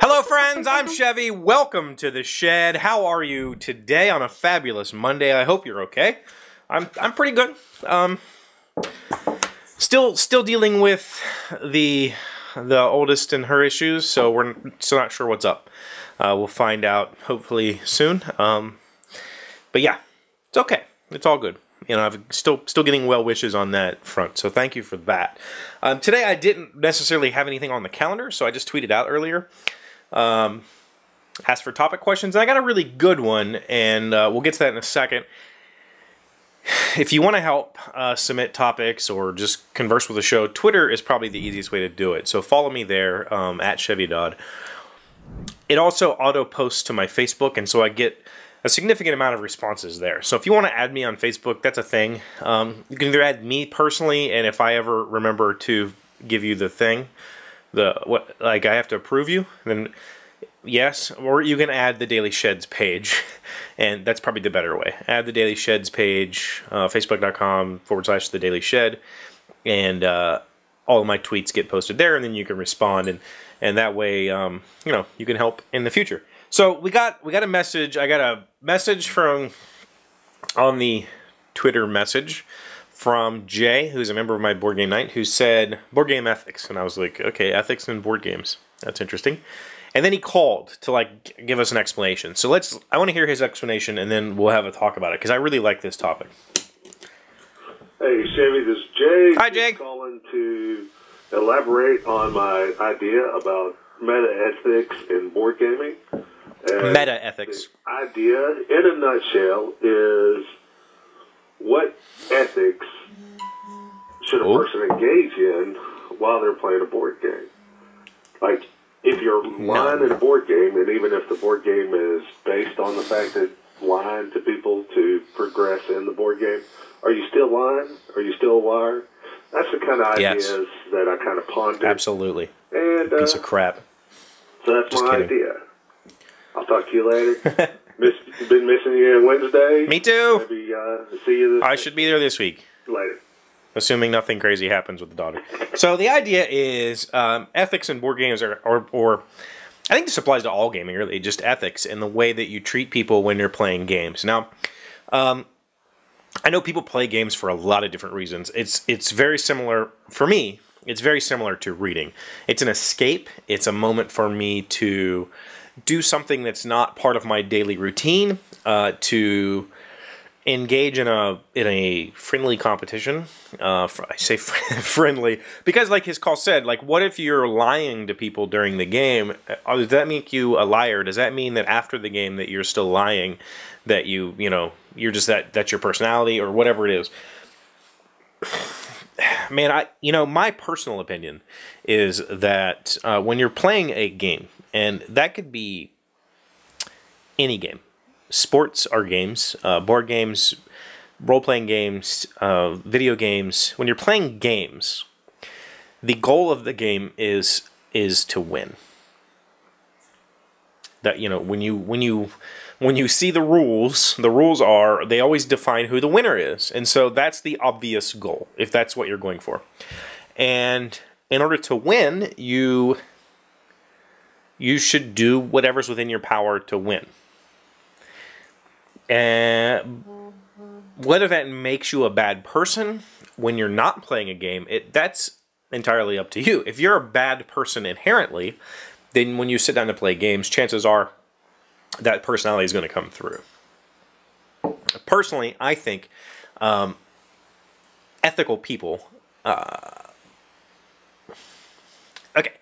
Hello friends, I'm Chevy. Welcome to the shed. How are you today on a fabulous Monday? I hope you're okay. I'm pretty good. Still dealing with the oldest and her issues, so we're still not sure what's up. We'll find out hopefully soon. But yeah, it's okay. It's all good. You know, I'm still getting well wishes on that front, so thank you for that. Today I didn't necessarily have anything on the calendar, so I just tweeted out earlier. Asked for topic questions, and I got a really good one, and we'll get to that in a second. If you want to help submit topics or just converse with the show, Twitter is probably the easiest way to do it. So follow me there, at ChevyDodd. It also auto-posts to my Facebook, and so I get a significant amount of responses there. So if you want to add me on Facebook, that's a thing. You can either add me personally, and if I ever remember to give you the thing, I have to approve you, then yes, or you can add the Daily Sheds page, and that's probably the better way. Add the Daily Sheds page, facebook.com/The Daily Shed, and all of my tweets get posted there, and then you can respond, and that way, you know, you can help in the future. So we got a message. I got a message on the Twitter message from Jay, who's a member of my Board Game Night, who said board game ethics, and I was like, okay, ethics in board games. That's interesting. And then he called to like give us an explanation. So I want to hear his explanation, and then we'll have a talk about it because I really like this topic. Hey, Chevy, this is Jay. Hi, Jay. I'm calling to elaborate on my idea about meta ethics in board gaming. And meta ethics. The idea, in a nutshell, is what ethics should a person engage in while they're playing a board game? Like, if you're lying in a board game, and even if the board game is based on the fact that lying to people to progress in the board game, are you still lying? Are you still a liar? That's the kind of ideas that I kind of pondered. Absolutely. And, piece of crap. So that's just my idea. I'll talk to you later. Been missing you on Wednesday. Me too. Maybe see you this I should be there this week. later. Assuming nothing crazy happens with the daughter. So the idea is ethics in board games or I think this applies to all gaming really, just ethics in the way that you treat people when you're playing games. Now, I know people play games for a lot of different reasons. It's very similar, for me, it's very similar to reading. It's an escape. It's a moment for me to do something that's not part of my daily routine, to engage in a friendly competition. I say friendly because, like his call said, like, what if you're lying to people during the game? Does that make you a liar? Does that mean that after the game that you're still lying? That you're just that's your personality or whatever it is? Man, my personal opinion is that when you're playing a game, and that could be any game. Sports are games, board games, role-playing games, video games. When you're playing games, the goal of the game is to win. That, when you see the rules are, they always define who the winner is. And so that's the obvious goal, if that's what you're going for. And in order to win, you should do whatever's within your power to win. And whether that makes you a bad person when you're not playing a game, that's entirely up to you. If you're a bad person inherently, then when you sit down to play games, chances are that personality is going to come through. Personally, I think ethical people... okay,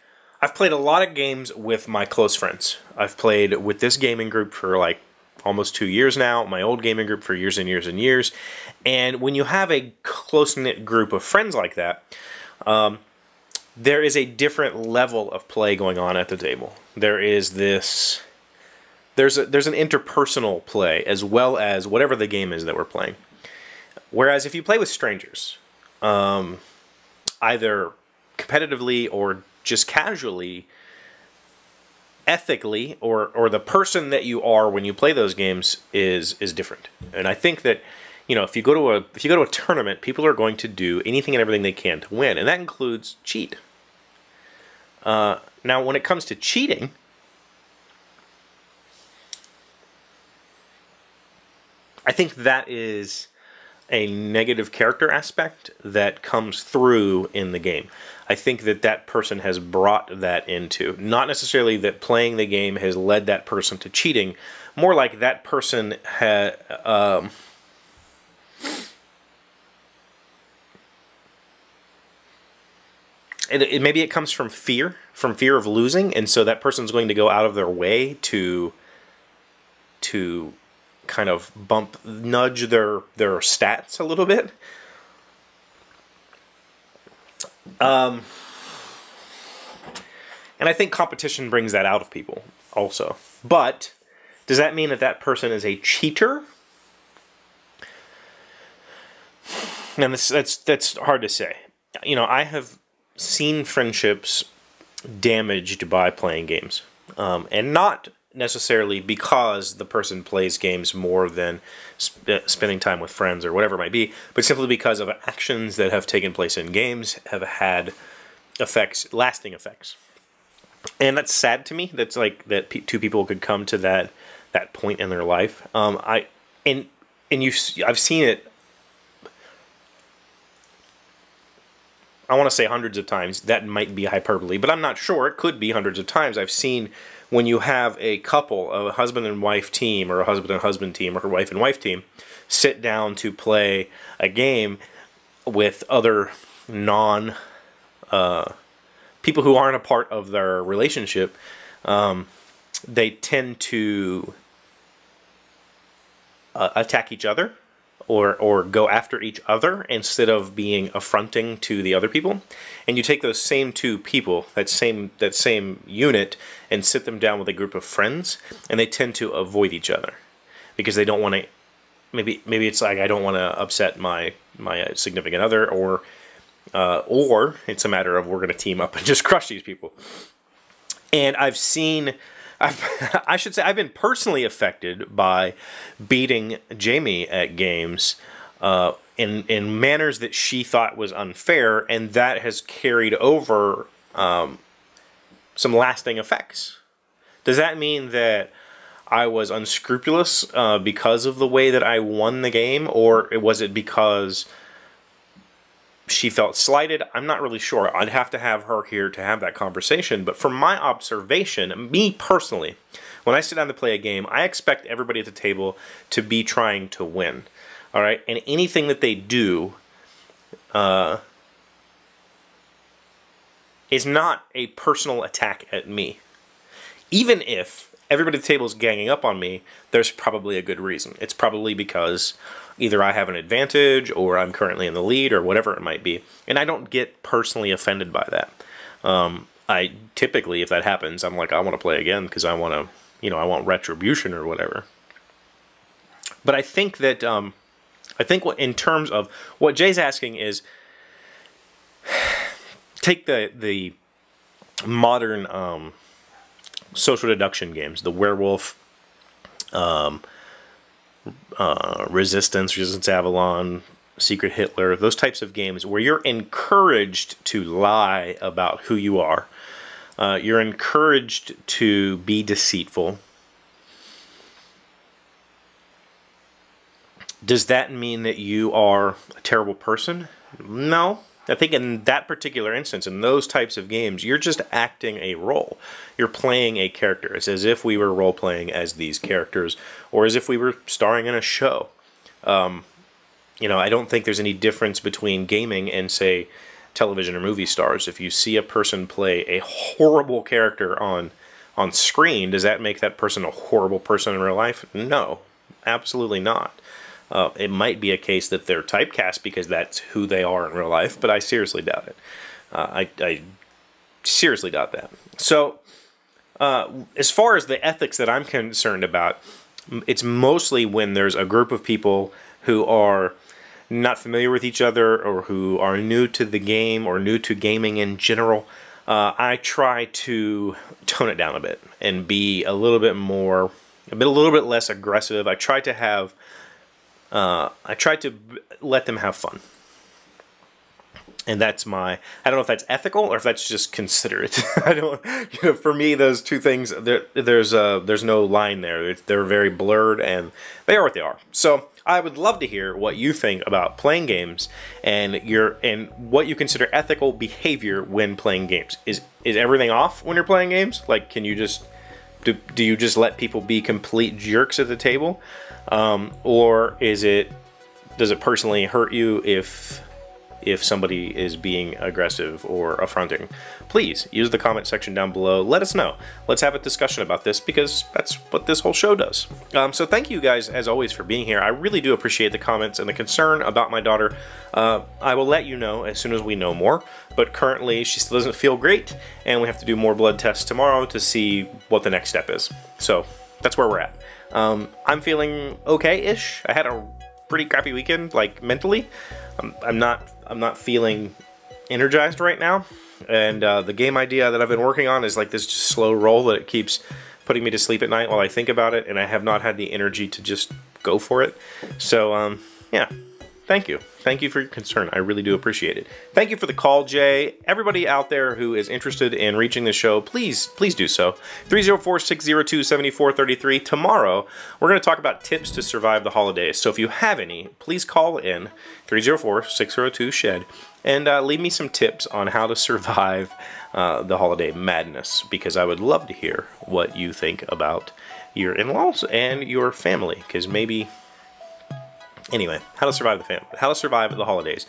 I've played a lot of games with my close friends. I've played with this gaming group for like almost 2 years now, my old gaming group for years and years and years. And when you have a close-knit group of friends like that, there is a different level of play going on at the table. There's an interpersonal play as well as whatever the game is that we're playing. Whereas if you play with strangers, either competitively or just casually, ethically, or the person that you are when you play those games is different. And I think that you know, if you go to a tournament, people are going to do anything and everything they can to win, and that includes cheat. Now, when it comes to cheating, I think that is a negative character aspect that comes through in the game. I think that that person has brought that into, not necessarily that playing the game has led that person to cheating, more like that person had maybe it comes from fear of losing, and so that person's going to go out of their way to kind of nudge their stats a little bit. And I think competition brings that out of people also. But does that mean that that person is a cheater? And that's hard to say. You know, I have seen friendships damaged by playing games, and not necessarily because the person plays games more than spending time with friends or whatever it might be, but simply because of actions that have taken place in games have had effects, lasting effects. And that's sad to me. That's like that two people could come to that point in their life. I've seen it. I want to say hundreds of times. That might be hyperbole, but I'm not sure. It could be hundreds of times. I've seen when you have a couple, a husband and wife team, or a husband and husband team, or a wife and wife team, sit down to play a game with other people who aren't a part of their relationship, they tend to attack each other or go after each other instead of being affronting to the other people. And you take those same two people, that same unit, and sit them down with a group of friends, and they tend to avoid each other because they don't want to. Maybe it's like, I don't want to upset my significant other, or it's a matter of we're going to team up and just crush these people. And I've been personally affected by beating Jamie at games in manners that she thought was unfair, and that has carried over some lasting effects. Does that mean that I was unscrupulous because of the way that I won the game, or was it because she felt slighted? I'm not really sure. I'd have to have her here to have that conversation. But from my observation, me personally, when I sit down to play a game, I expect everybody at the table to be trying to win. All right? And anything that they do is not a personal attack at me. Even if everybody at the table is ganging up on me, there's probably a good reason. It's probably because either I have an advantage, or I'm currently in the lead, or whatever it might be. And I don't get personally offended by that. I typically, if that happens, I'm like, I want to play again because I want to, I want retribution or whatever. But I think that, in terms of what Jay's asking is, take the modern social deduction games, the Werewolf, Resistance Avalon, Secret Hitler, those types of games where you're encouraged to lie about who you are. You're encouraged to be deceitful. Does that mean that you are a terrible person? No. I think in that particular instance, in those types of games, you're just acting a role. You're playing a character. It's as if we were role-playing as these characters, or as if we were starring in a show. I don't think there's any difference between gaming and, say, television or movie stars. If you see a person play a horrible character on screen, does that make that person a horrible person in real life? No, absolutely not. It might be a case that they're typecast because that's who they are in real life, but I seriously doubt it. I seriously doubt that. So, as far as the ethics that I'm concerned about, it's mostly when there's a group of people who are not familiar with each other, or who are new to the game, or new to gaming in general. I try to tone it down a bit and be a little bit less aggressive. I try to have I try to let them have fun. And that's I don't know if that's ethical or if that's just considerate. I don't, for me, those two things, there's no line there. They're very blurred, and they are what they are. So I would love to hear what you think about playing games and what you consider ethical behavior when playing games. Is everything off when you're playing games? Like, can you just do you just let people be complete jerks at the table, or does it personally hurt you if somebody is being aggressive or affronting? Please use the comment section down below. Let us know. Let's have a discussion about this, because that's what this whole show does. So thank you guys, as always, for being here. I really do appreciate the comments and the concern about my daughter. I will let you know as soon as we know more, but currently she still doesn't feel great, and we have to do more blood tests tomorrow to see what the next step is. So that's where we're at. I'm feeling okay-ish. I had a pretty crappy weekend, like, mentally. I'm not feeling energized right now, and the game idea that I've been working on is like this just slow roll that it keeps putting me to sleep at night while I think about it, and I have not had the energy to just go for it. So yeah, thank you for your concern. I really do appreciate it. Thank you for the call, Jay. Everybody out there who is interested in reaching the show, please do so. 304-602-7433. Tomorrow we're going to talk about tips to survive the holidays, so if you have any, please call in 304-602-SHED and leave me some tips on how to survive the holiday madness, because I would love to hear what you think about your in-laws and your family, because maybe... Anyway, how to survive the holidays.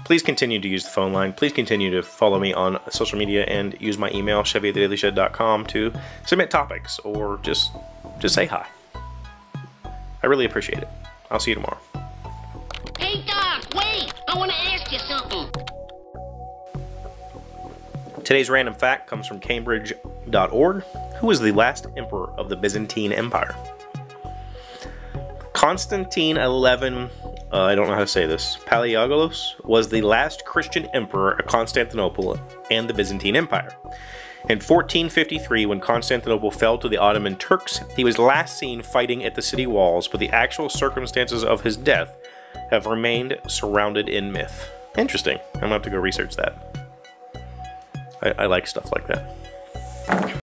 Please continue to use the phone line. Please continue to follow me on social media and use my email, chevy@thedailyshed.com, to submit topics or just say hi. I really appreciate it. I'll see you tomorrow. Hey, Doc, wait! I want to ask you something. Today's random fact comes from Cambridge.org. Who was the last emperor of the Byzantine Empire? Constantine XI, I don't know how to say this, Palaiologos, was the last Christian emperor of Constantinople and the Byzantine Empire. In 1453, when Constantinople fell to the Ottoman Turks, he was last seen fighting at the city walls, but the actual circumstances of his death have remained surrounded in myth. Interesting. I'm going to have to go research that. I like stuff like that.